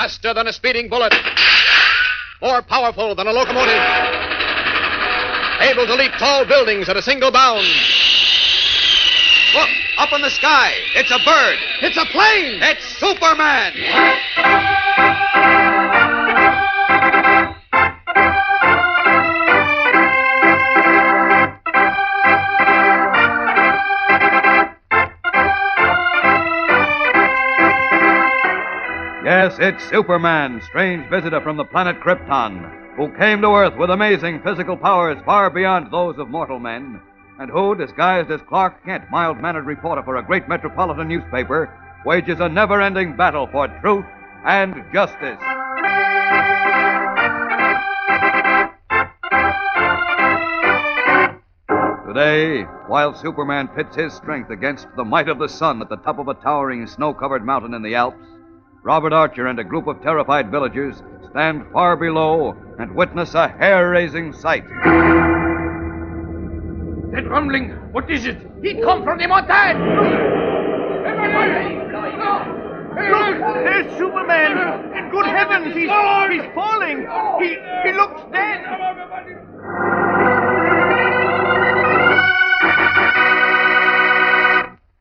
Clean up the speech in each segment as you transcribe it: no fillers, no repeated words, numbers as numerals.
Faster than a speeding bullet. More powerful than a locomotive. Able to leap tall buildings at a single bound. Look, up in the sky. It's a bird. It's a plane. It's Superman. Yes, it's Superman, strange visitor from the planet Krypton, who came to Earth with amazing physical powers far beyond those of mortal men, and who, disguised as Clark Kent, mild-mannered reporter for a great metropolitan newspaper, wages a never-ending battle for truth and justice. Today, while Superman pits his strength against the might of the sun at the top of a towering snow-covered mountain in the Alps, Robert Archer and a group of terrified villagers stand far below and witness a hair-raising sight. That rumbling, what is it? It comes from the mountain! Look, there's Superman! And good heavens, he's falling! He looks dead!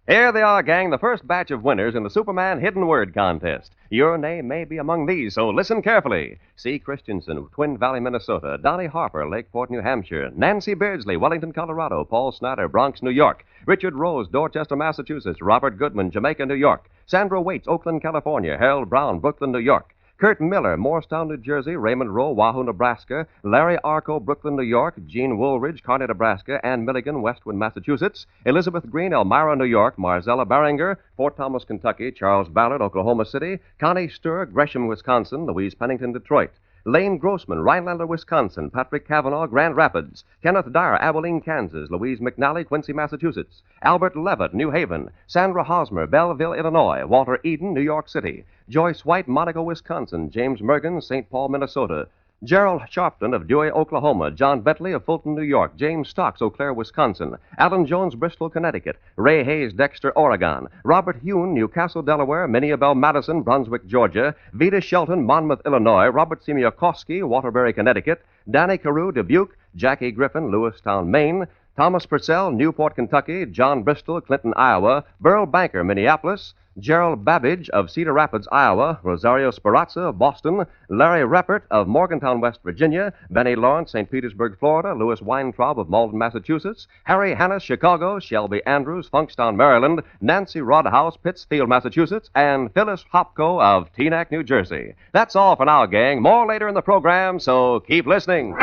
Here they are, gang, the first batch of winners in the Superman Hidden Word Contest. Your name may be among these, so listen carefully. C. Christensen of Twin Valley, Minnesota. Donnie Harper, Lakeport, New Hampshire. Nancy Beardsley, Wellington, Colorado. Paul Snyder, Bronx, New York. Richard Rose, Dorchester, Massachusetts. Robert Goodman, Jamaica, New York. Sandra Waits, Oakland, California. Harold Brown, Brooklyn, New York. Kurt Miller, Morristown, New Jersey. Raymond Rowe, Wahoo, Nebraska. Larry Arco, Brooklyn, New York. Gene Woolridge, Kearney, Nebraska. Ann Milligan, Westwood, Massachusetts. Elizabeth Green, Elmira, New York. Marzella Barringer, Fort Thomas, Kentucky. Charles Ballard, Oklahoma City. Connie Sturr, Gresham, Wisconsin. Louise Pennington, Detroit. Lane Grossman, Rhinelander, Wisconsin. Patrick Cavanaugh, Grand Rapids. Kenneth Dyer, Abilene, Kansas. Louise McNally, Quincy, Massachusetts. Albert Levitt, New Haven. Sandra Hosmer, Belleville, Illinois. Walter Eden, New York City. Joyce White, Monaco, Wisconsin. James Mergen, St. Paul, Minnesota. Gerald Sharpton of Dewey, Oklahoma. John Bentley of Fulton, New York. James Stocks, Eau Claire, Wisconsin. Alan Jones, Bristol, Connecticut. Ray Hayes, Dexter, Oregon. Robert Hune, Newcastle, Delaware. Minnie Abel Madison, Brunswick, Georgia. Vita Shelton, Monmouth, Illinois. Robert Siemiakowski, Waterbury, Connecticut. Danny Carew, Dubuque. Jackie Griffin, Lewistown, Maine. Thomas Purcell, Newport, Kentucky. John Bristol, Clinton, Iowa. Burl Banker, Minneapolis. Gerald Babbage of Cedar Rapids, Iowa. Rosario Sperazza of Boston. Larry Reppert of Morgantown, West Virginia. Benny Lawrence, St. Petersburg, Florida. Louis Weintraub of Malden, Massachusetts. Harry Hannes, Chicago. Shelby Andrews, Funkstown, Maryland. Nancy Rodhouse, Pittsfield, Massachusetts. And Phyllis Hopko of Teaneck, New Jersey. That's all for now, gang. More later in the program, so keep listening.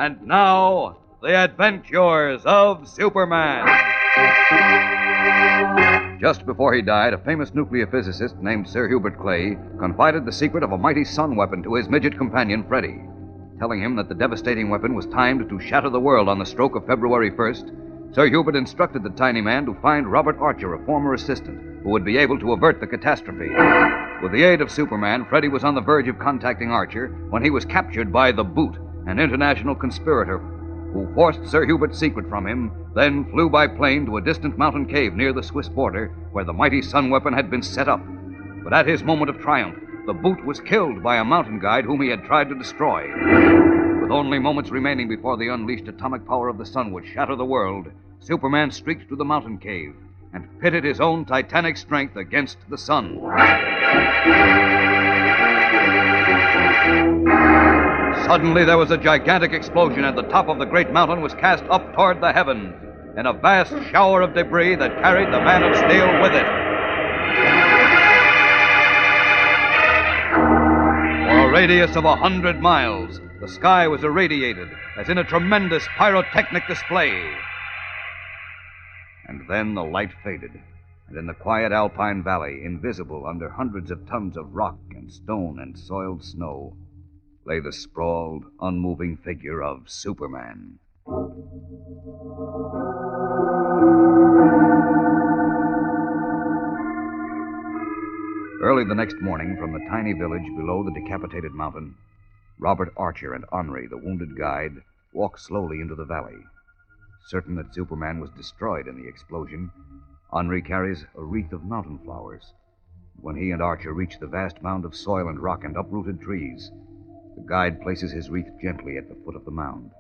And now, the adventures of Superman. Just before he died, a famous nuclear physicist named Sir Hubert Clay confided the secret of a mighty sun weapon to his midget companion, Freddie. Telling him that the devastating weapon was timed to shatter the world on the stroke of February 1st, Sir Hubert instructed the tiny man to find Robert Archer, a former assistant, who would be able to avert the catastrophe. With the aid of Superman, Freddie was on the verge of contacting Archer when he was captured by the Boot, an international conspirator who forced Sir Hubert's secret from him, then flew by plane to a distant mountain cave near the Swiss border where the mighty sun weapon had been set up. But at his moment of triumph, the Boot was killed by a mountain guide whom he had tried to destroy. With only moments remaining before the unleashed atomic power of the sun would shatter the world, Superman streaked to the mountain cave and pitted his own titanic strength against the sun. Suddenly there was a gigantic explosion, and the top of the great mountain was cast up toward the heavens in a vast shower of debris that carried the Man of Steel with it. For a radius of 100 miles, the sky was irradiated as in a tremendous pyrotechnic display. And then the light faded, and in the quiet alpine valley, invisible under hundreds of tons of rock and stone and soiled snow, lay the sprawled, unmoving figure of Superman. Early the next morning, from the tiny village below the decapitated mountain, Robert Archer and Henri, the wounded guide, walked slowly into the valley. Certain that Superman was destroyed in the explosion, Henri carries a wreath of mountain flowers. When he and Archer reach the vast mound of soil and rock and uprooted trees, the guide places his wreath gently at the foot of the mound.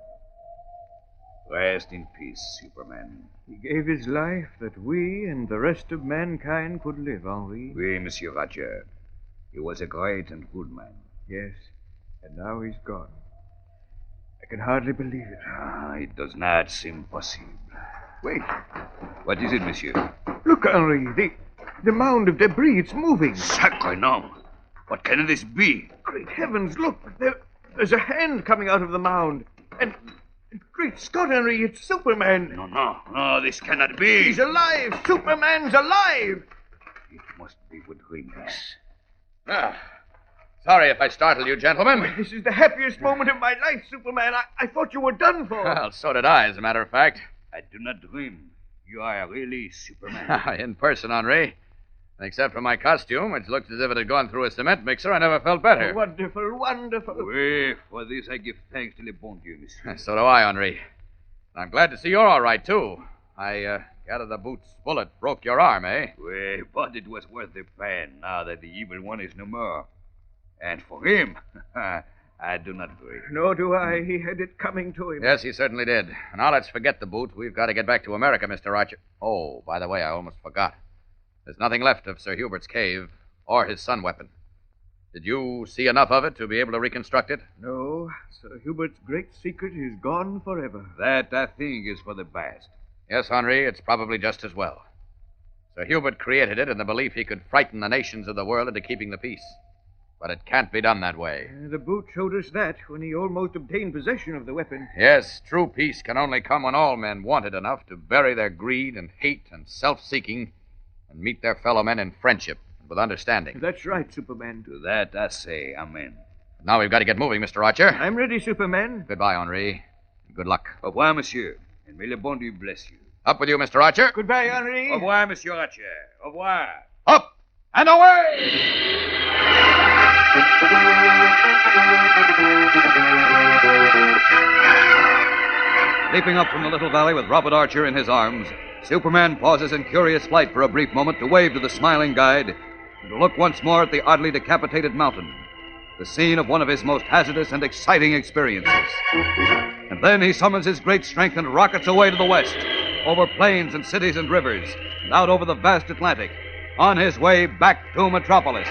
Rest in peace, Superman. He gave his life that we and the rest of mankind could live, Henri. Oui, Monsieur Archer. He was a great and good man. Yes, and now he's gone. I can hardly believe it. It does not seem possible. Wait, What is it, Monsieur? look, Henri. The mound of debris, it's moving. Sacre nom. What can this be? Great heavens, look. There's a hand coming out of the mound. And great Scott, Henri, it's Superman. No, this cannot be. He's alive. Superman's alive. It must be with dreams. Sorry if I startled you, gentlemen. This is the happiest moment of my life, Superman. I thought you were done for. Well, so did I, as a matter of fact. I do not dream. You are really Superman. In person, Henri. Except for my costume, which looks as if it had gone through a cement mixer, I never felt better. Wonderful, wonderful. Oui, for this I give thanks to le bon Dieu, monsieur. So do I, Henri. I'm glad to see you're all right, too. I gather the boot's bullet broke your arm, eh? Oui, but it was worth the pain now that the evil one is no more. And for him, I do not grieve. Nor do I. He had it coming to him. Yes, he certainly did. Now let's forget the boot. We've got to get back to America, Mr. Archer. Oh, by the way, I almost forgot. There's nothing left of Sir Hubert's cave or his sun weapon. Did you see enough of it to be able to reconstruct it? No, Sir Hubert's great secret is gone forever. That, I think, is for the best. Yes, Henri, it's probably just as well. Sir Hubert created it in the belief he could frighten the nations of the world into keeping the peace. But it can't be done that way. The boot showed us that when he almost obtained possession of the weapon. Yes, true peace can only come when all men want it enough to bury their greed and hate and self-seeking and meet their fellow men in friendship and with understanding. That's right, Superman. To that I say amen. Now we've got to get moving, Mr. Archer. I'm ready, Superman. Goodbye, Henri. Good luck. Au revoir, monsieur. And may le bon Dieu bless you. Up with you, Mr. Archer. Goodbye, Henri. Au revoir, monsieur Archer. Au revoir. Up and away! Leaping up from the little valley with Robert Archer in his arms, Superman pauses in curious flight for a brief moment to wave to the smiling guide and to look once more at the oddly decapitated mountain, the scene of one of his most hazardous and exciting experiences. And then he summons his great strength and rockets away to the west, over plains and cities and rivers, and out over the vast Atlantic, on his way back to Metropolis.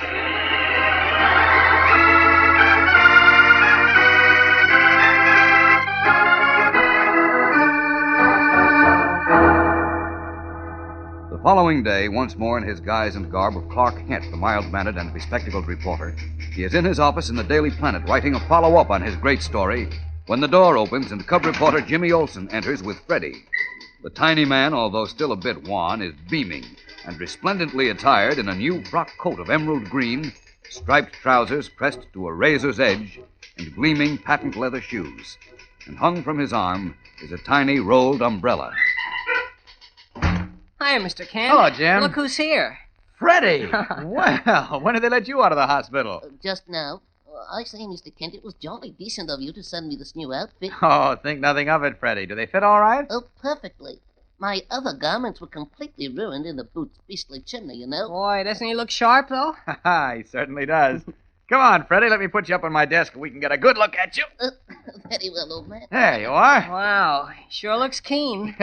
The following day, once more in his guise and garb of Clark Kent, the mild-mannered and bespectacled reporter, he is in his office in the Daily Planet writing a follow-up on his great story when the door opens and cub reporter Jimmy Olsen enters with Freddie. The tiny man, although still a bit wan, is beaming and resplendently attired in a new frock coat of emerald green, striped trousers pressed to a razor's edge, and gleaming patent leather shoes. And hung from his arm is a tiny rolled umbrella. Hi, Mr. Kent. Hello, Jim. Look who's here. Freddie! Well, when did they let you out of the hospital? Just now. I say, Mr. Kent, it was jolly decent of you to send me this new outfit. Oh, think nothing of it, Freddie. Do they fit all right? Oh, perfectly. My other garments were completely ruined in the boot's beastly chimney, you know. Boy, doesn't he look sharp, though? He certainly does. Come on, Freddie, let me put you up on my desk and we can get a good look at you. Very well, old man. There you are. Wow, he sure looks keen.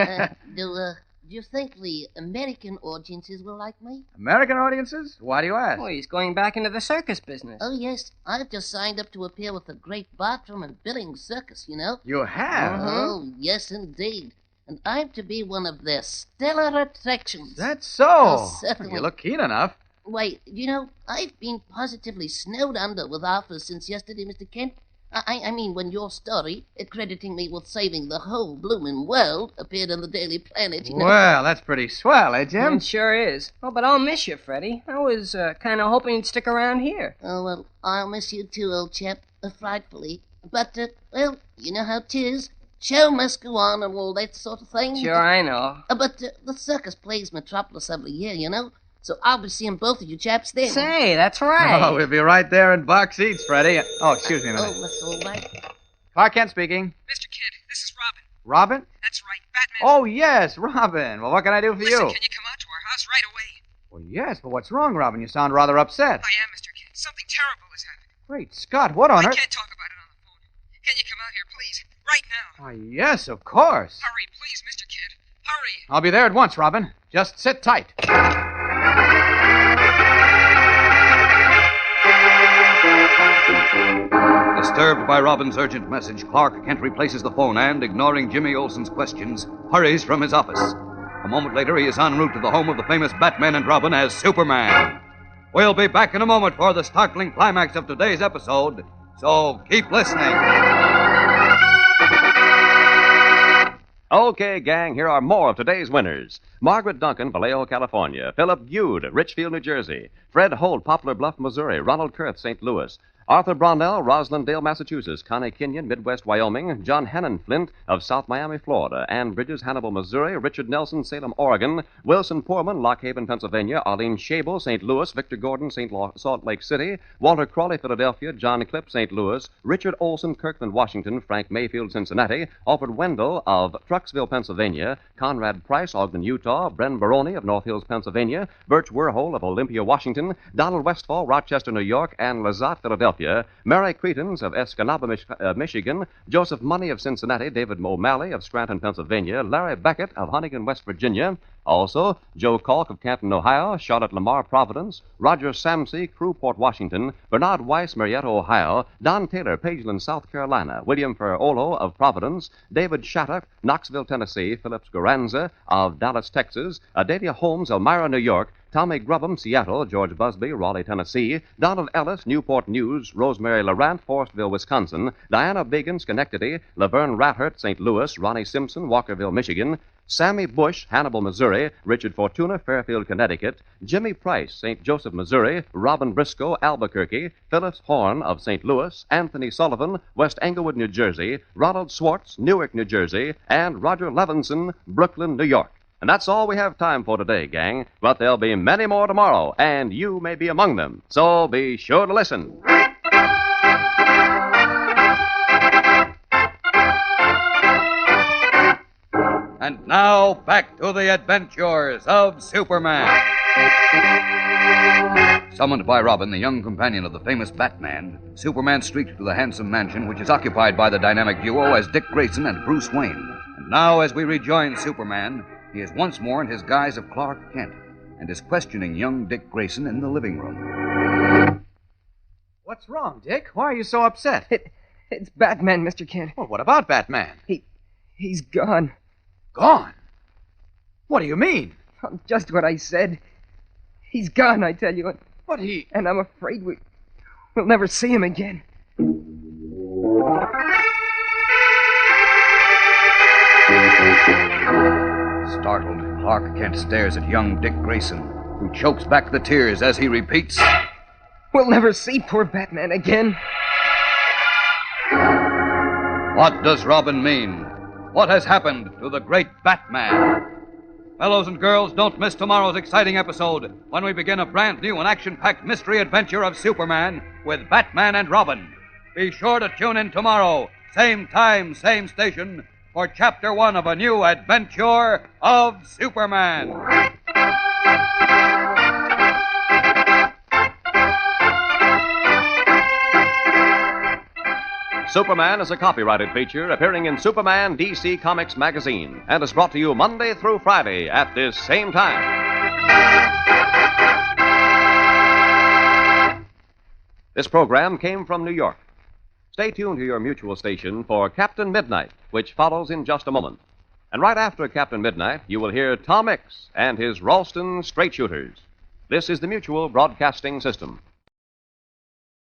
Do you think the American audiences will like me? American audiences? Why do you ask? Oh, he's going back into the circus business. Oh, yes. I've just signed up to appear with the Great Bartram and Billings Circus, you know. You have? Oh, yes, indeed. And I'm to be one of their stellar attractions. That's so. Oh, certainly. You look keen enough. Why, you know, I've been positively snowed under with offers since yesterday, Mr. Kent. I mean, when your story, crediting me with saving the whole bloomin' world, appeared in the Daily Planet, you know. Well, that's pretty swell, eh, Jim? It sure is. Oh, but I'll miss you, Freddie. I was kind of hoping you'd stick around here. Oh, well, I'll miss you too, old chap, frightfully. But, well, you know how 'tis. Show must go on and all that sort of thing. Sure, I know. But the circus plays Metropolis every year, you know. So I'll be seeing both of you chaps then. Say, that's right. Oh, we'll be right there in box seats, Freddie. Oh, excuse me a minute. Oh, that's all right. Clark Kent speaking. Mr. Kent, this is Robin. Robin? That's right, Batman. Oh, yes, Robin. Well, what can I do for you? Listen, can you come out to our house right away? Well, yes, but what's wrong, Robin? You sound rather upset. I am, Mr. Kent. Something terrible has happened. Great Scott, what on I earth? can't talk about it on the phone. Can you come out here, please? Right now. Why, yes, of course. Hurry, please, Mr. Kent. Hurry. I'll be there at once, Robin. Just sit tight. Disturbed by Robin's urgent message, Clark Kent replaces the phone and, ignoring Jimmy Olsen's questions, hurries from his office. A moment later, he is en route to the home of the famous Batman and Robin as Superman. We'll be back in a moment for the startling climax of today's episode, so keep listening. Okay, gang, here are more of today's winners. Margaret Duncan, Vallejo, California. Philip Bude, Richfield, New Jersey. Fred Holt, Poplar Bluff, Missouri. Ronald Kurth, St. Louis. Arthur Brondell, Roslindale, Massachusetts. Connie Kenyon, Midwest, Wyoming. John Hennon Flint of South Miami, Florida. Ann Bridges, Hannibal, Missouri. Richard Nelson, Salem, Oregon. Wilson Poorman, Lock Haven, Pennsylvania. Arlene Shable, St. Louis. Victor Gordon, Salt Lake City. Walter Crawley, Philadelphia. John Clipp, St. Louis. Richard Olson, Kirkland, Washington. Frank Mayfield, Cincinnati. Alfred Wendell of Trucksville, Pennsylvania. Conrad Price, Ogden, Utah. Bren Baroni of North Hills, Pennsylvania. Birch Werhole of Olympia, Washington. Donald Westfall, Rochester, New York. Ann Lazat, Philadelphia. Mary Cretons of Escanaba, Michigan. Joseph Money of Cincinnati. David O'Malley of Scranton, Pennsylvania. Larry Beckett of Huntington, West Virginia. Also, Joe Kalk of Canton, Ohio. Charlotte Lamar, Providence. Roger Samsey, Crewport, Washington. Bernard Weiss, Marietta, Ohio. Don Taylor, Pageland, South Carolina. William Ferrolo of Providence. David Shattuck, Knoxville, Tennessee. Phillips Garanza of Dallas, Texas. Adalia Holmes, Elmira, New York. Tommy Grubham, Seattle. George Busby, Raleigh, Tennessee. Donald Ellis, Newport News. Rosemary Larant, Forestville, Wisconsin. Diana Biggin, Schenectady. Laverne Rathert, St. Louis. Ronnie Simpson, Walkerville, Michigan. Sammy Bush, Hannibal, Missouri. Richard Fortuna, Fairfield, Connecticut. Jimmy Price, St. Joseph, Missouri. Robin Briscoe, Albuquerque. Phyllis Horn of St. Louis. Anthony Sullivan, West Englewood, New Jersey. Ronald Swartz, Newark, New Jersey. And Roger Levinson, Brooklyn, New York. And that's all we have time for today, gang. But there'll be many more tomorrow, and you may be among them. So be sure to listen. And now, back to the adventures of Superman. Summoned by Robin, the young companion of the famous Batman, Superman streaked to the handsome mansion which is occupied by the dynamic duo as Dick Grayson and Bruce Wayne. And now, as we rejoin Superman, he is once more in his guise of Clark Kent and is questioning young Dick Grayson in the living room. What's wrong, Dick? Why are you so upset? It's Batman, Mr. Kent. Well, what about Batman? He's gone. Gone? What do you mean? Just what I said. He's gone, I tell you. But he... And I'm afraid we'll never see him again. Startled, Clark Kent stares at young Dick Grayson, who chokes back the tears as he repeats, We'll never see poor Batman again. "What does Robin mean? What has happened to the great Batman?" Fellows and girls, don't miss tomorrow's exciting episode when we begin a brand new and action-packed mystery adventure of Superman with Batman and Robin. Be sure to tune in tomorrow, same time, same station, for Chapter 1 of a new adventure of Superman. Superman is a copyrighted feature appearing in Superman DC Comics magazine and is brought to you Monday through Friday at this same time. This program came from New York. Stay tuned to your mutual station for Captain Midnight, which follows in just a moment. And right after Captain Midnight, you will hear Tom Mix and his Ralston Straight Shooters. This is the Mutual Broadcasting System.